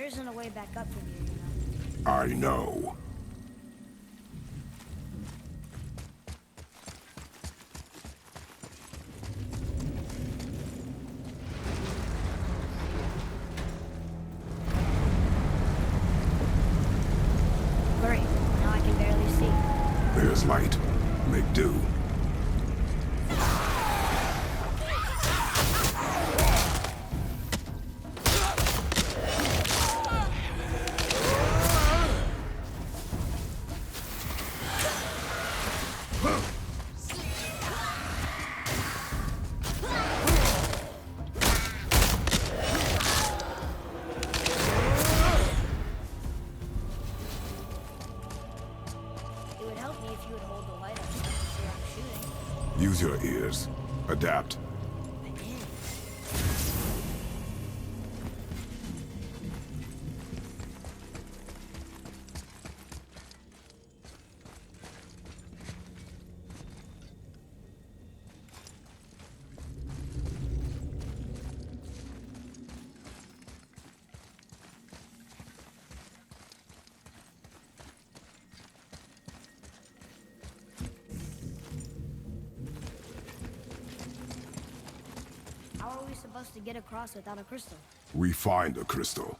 isn't a way back up from here, you know. I know. Great. Now I can barely see. There's light. Make do. Use your ears. Adapt. How are we supposed to get across without a crystal? We find a crystal.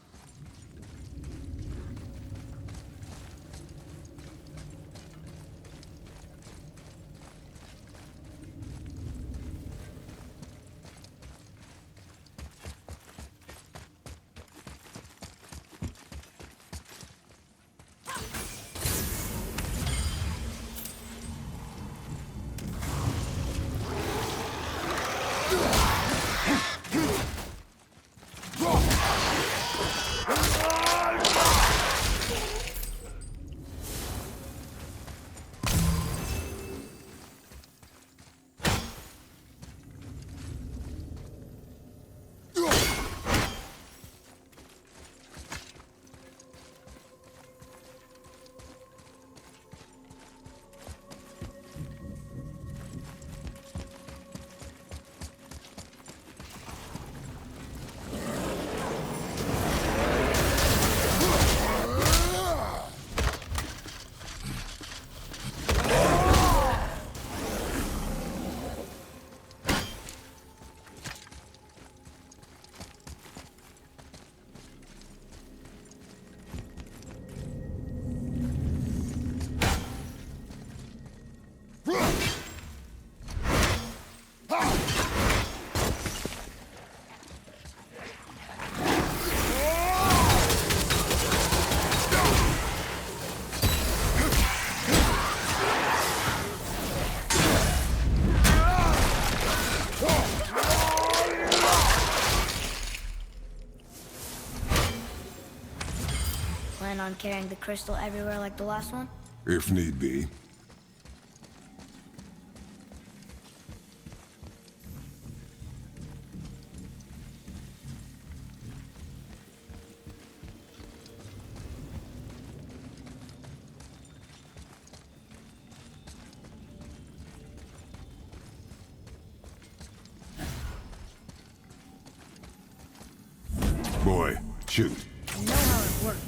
Plan on carrying the crystal everywhere like the last one? If need be. Boy, shoot. I know how it works.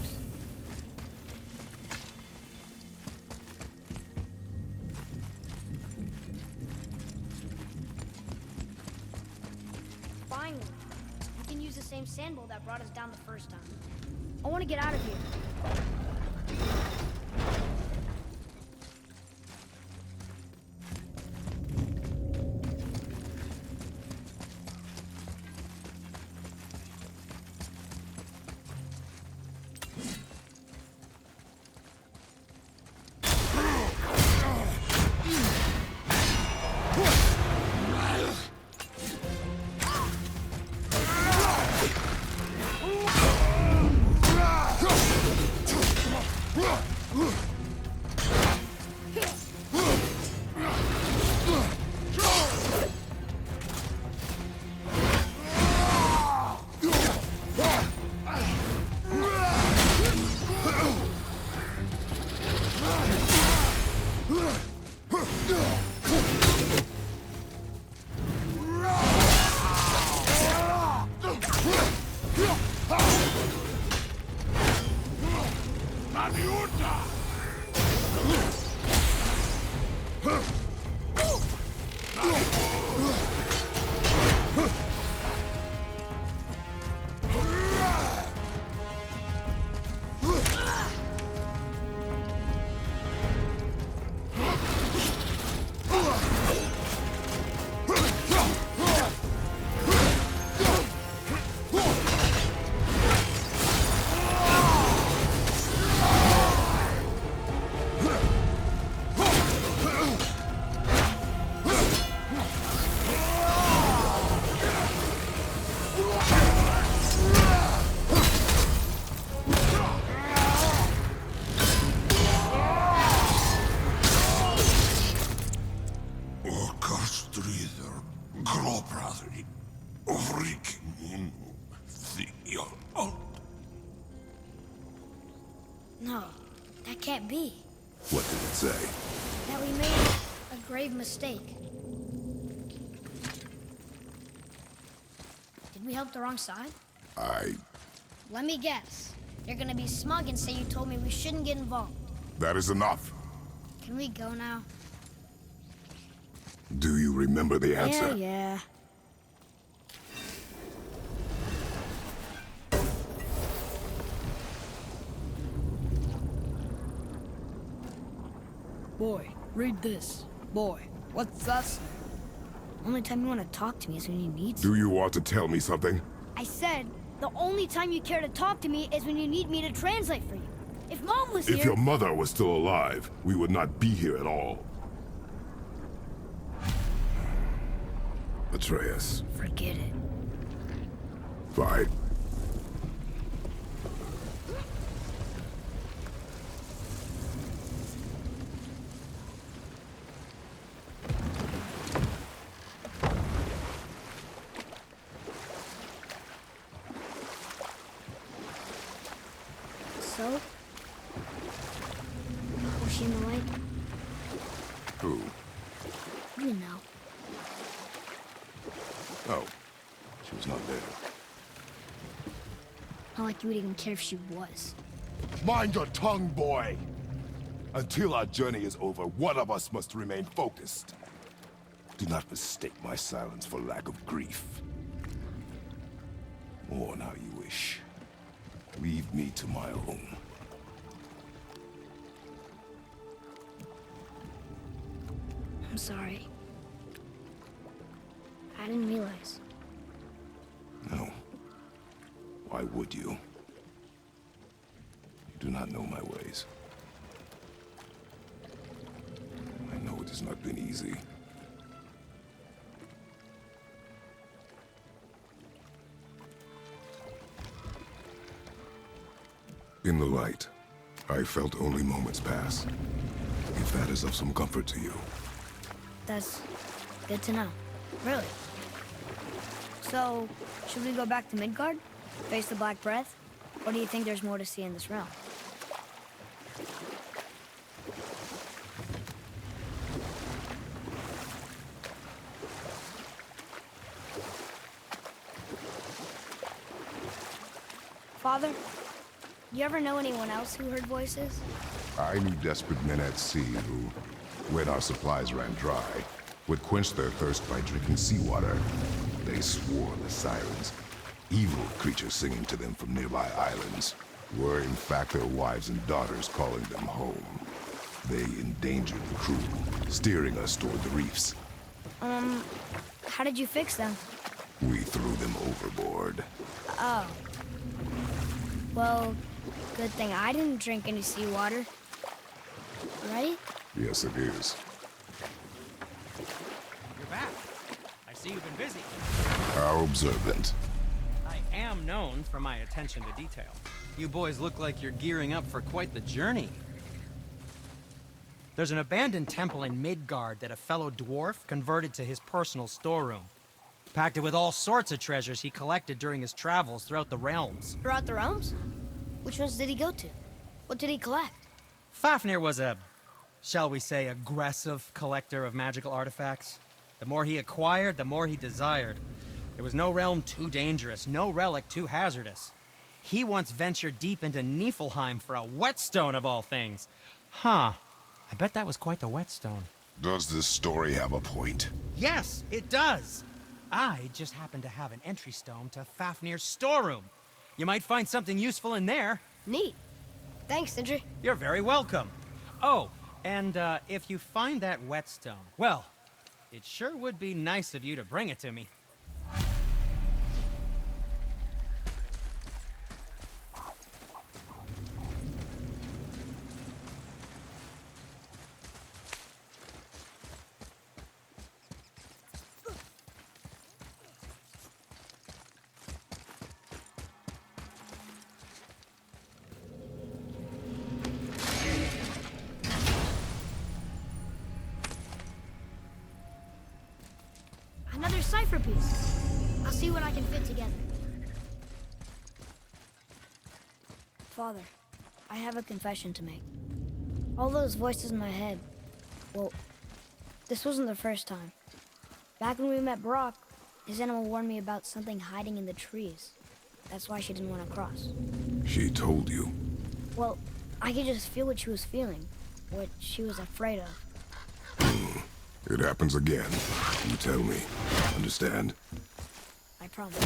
Finally, we can use the same sandbowl that brought us down the first time. I want to get out of here. No, that can't be. What did it say? That we made a grave mistake. Did we help the wrong side? Let me guess. You're gonna be smug and say you told me we shouldn't get involved. That is enough. Can we go now? Do you remember the answer? Yeah. Boy, read this. Boy, what's that say? Only time you want to talk to me is when you need Do you want to tell me something? I said, the only time you care to talk to me is when you need me to translate for you. If Mom was If here... your mother was still alive, we would not be here at all. Artreus. Forget it. Fine. So? Was she in the light? Who? You know. Oh. She was not there. Not like you would even care if she was. Mind your tongue, boy! Until our journey is over, one of us must remain focused. Do not mistake my silence for lack of grief. Mourn how you wish. Leave me to my own. I'm sorry. I didn't realize. No. Why would you? You do not know my ways. I know it has not been easy. In the light, I felt only moments pass. If that is of some comfort to you. That's good to know. Really. So, should we go back to Midgard? Face the Black Breath? Or do you think there's more to see in this realm? Father, you ever know anyone else who heard voices? I knew desperate men at sea who, when our supplies ran dry, would quench their thirst by drinking seawater. They swore the sirens, evil creatures singing to them from nearby islands, were in fact their wives and daughters calling them home. They endangered the crew, steering us toward the reefs. How did you fix them? We threw them overboard. Oh. Well, good thing I didn't drink any seawater. Right? Yes, it is. You're back. I see you've been busy. How observant. I am known for my attention to detail. You boys look like you're gearing up for quite the journey. There's an abandoned temple in Midgard that a fellow dwarf converted to his personal storeroom. Packed it with all sorts of treasures he collected during his travels throughout the realms. Throughout the realms? Which ones did he go to? What did he collect? Fafnir was a, shall we say, aggressive collector of magical artifacts. The more he acquired, the more he desired. There was no realm too dangerous, no relic too hazardous. He once ventured deep into Niflheim for a whetstone of all things. Huh. I bet that was quite the whetstone. Does this story have a point? Yes, it does. I just happen to have an entry stone to Fafnir's storeroom. You might find something useful in there. Neat. Thanks, Sindri. You're very welcome. Oh, and if you find that whetstone, well, it sure would be nice of you to bring it to me. Another cipher piece. I'll see what I can fit together. Father, I have a confession to make. All those voices in my head, well, this wasn't the first time. Back when we met Brock, his animal warned me about something hiding in the trees. That's why she didn't want to cross. She told you. Well, I could just feel what she was feeling, what she was afraid of. It happens again. You tell me. Understand? I promise.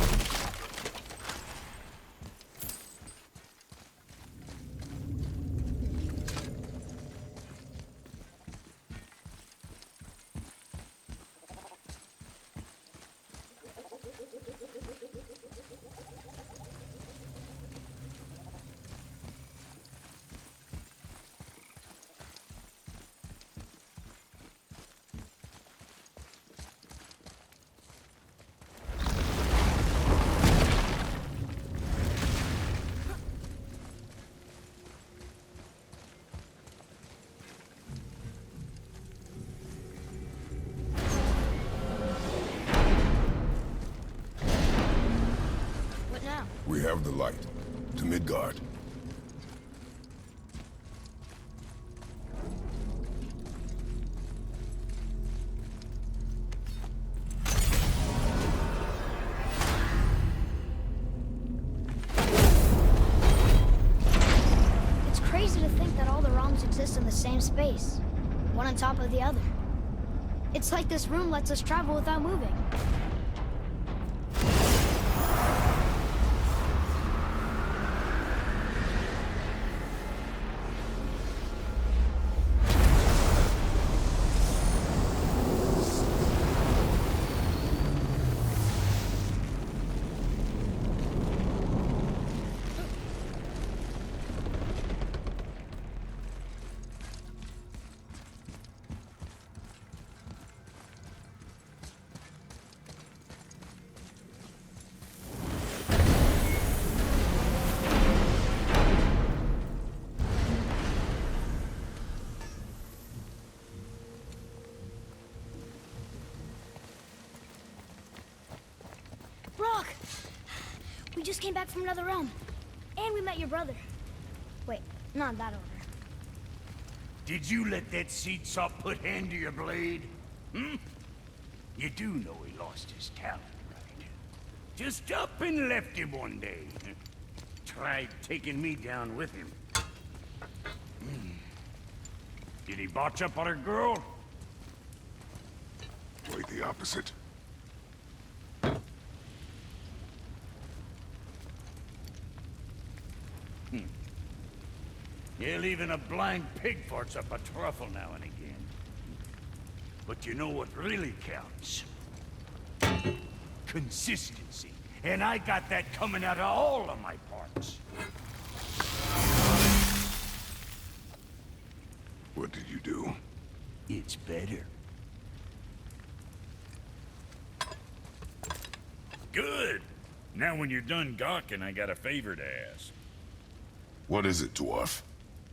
We have the light. To Midgard. It's crazy to think that all the realms exist in the same space, one on top of the other. It's like this room lets us travel without moving. Brock! We just came back from another realm. And we met your brother. Wait, not in that order. Did you let that seed sop put hand to your blade? Hmm? You do know he lost his talent, right? Just up and left him one day. Tried taking me down with him. Did he botch up on a girl? Quite the opposite. Hell, even a blind pig farts up a truffle now and again. But you know what really counts? Consistency. And I got that coming out of all of my parts. What did you do? It's better. Good. Now when you're done gawking, I got a favor to ask. What is it, dwarf?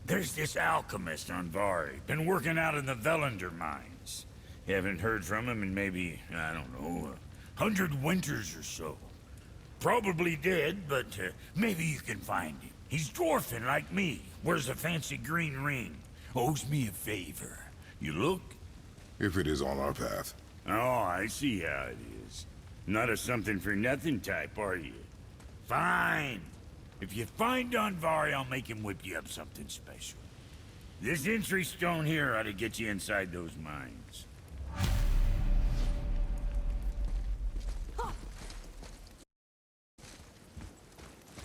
There's this alchemist on Vari, been working out in the Velander mines. Haven't heard from him in maybe, I don't know, 100 winters or so. Probably dead, but maybe you can find him. He's dwarfing like me, wears a fancy green ring, owes me a favor. You look? If it is on our path. Oh, I see how it is. Not a something-for-nothing type, are you? Fine. If you find Anvari, I'll make him whip you up something special. This entry stone here ought to get you inside those mines.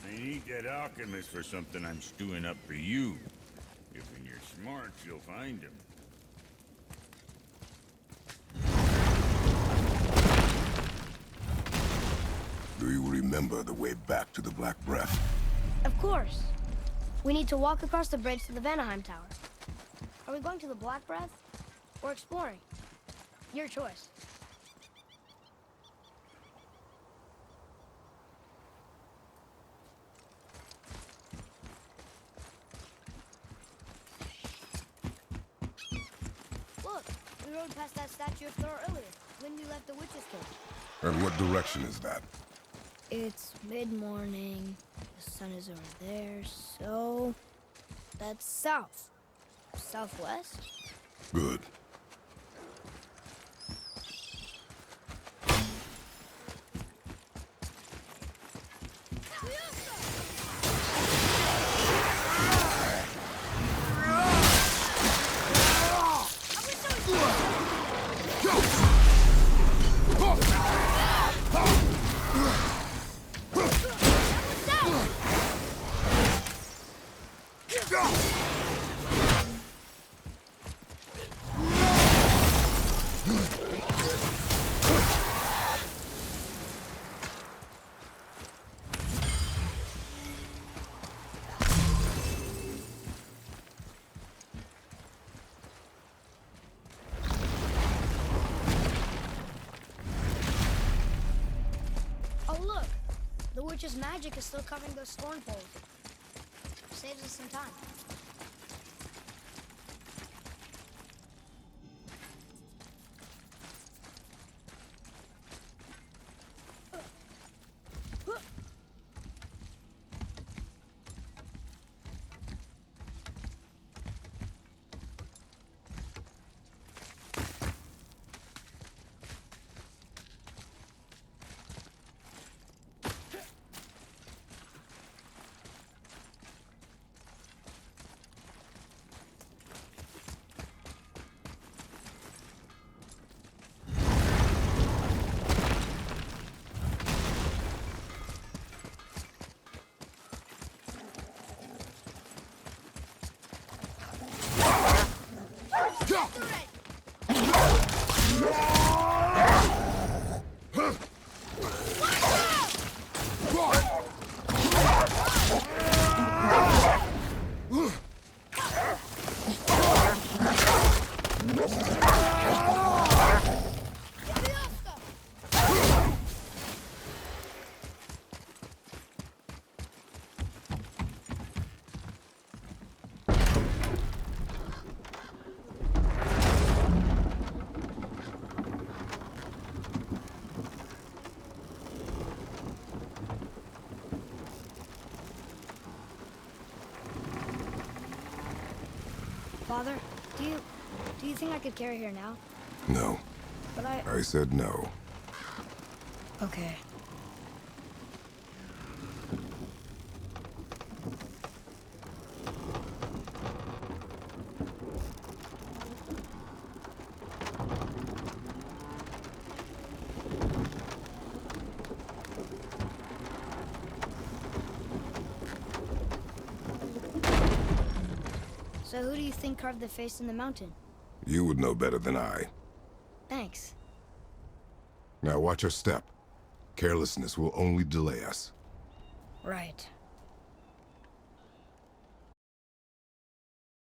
I need that alchemist for something I'm stewing up for you. If when you're smart, you'll find him. Do you remember the way back to the Black Breath? Of course. We need to walk across the bridge to the Vanaheim Tower. Are we going to the Black Breath or exploring? Your choice. Look, we rode past that statue of Thor earlier, when we left the witch's cave. And what direction is that? It's mid-morning, the sun is over there, so that's south. Southwest? Good. Oh, look! The witch's magic is still covering those thorn poles. Saves us some time. Father, do you think I could carry her now? No. But I said no. Okay. So who do you think carved the face in the mountain? You would know better than I. Thanks. Now watch your step. Carelessness will only delay us. Right.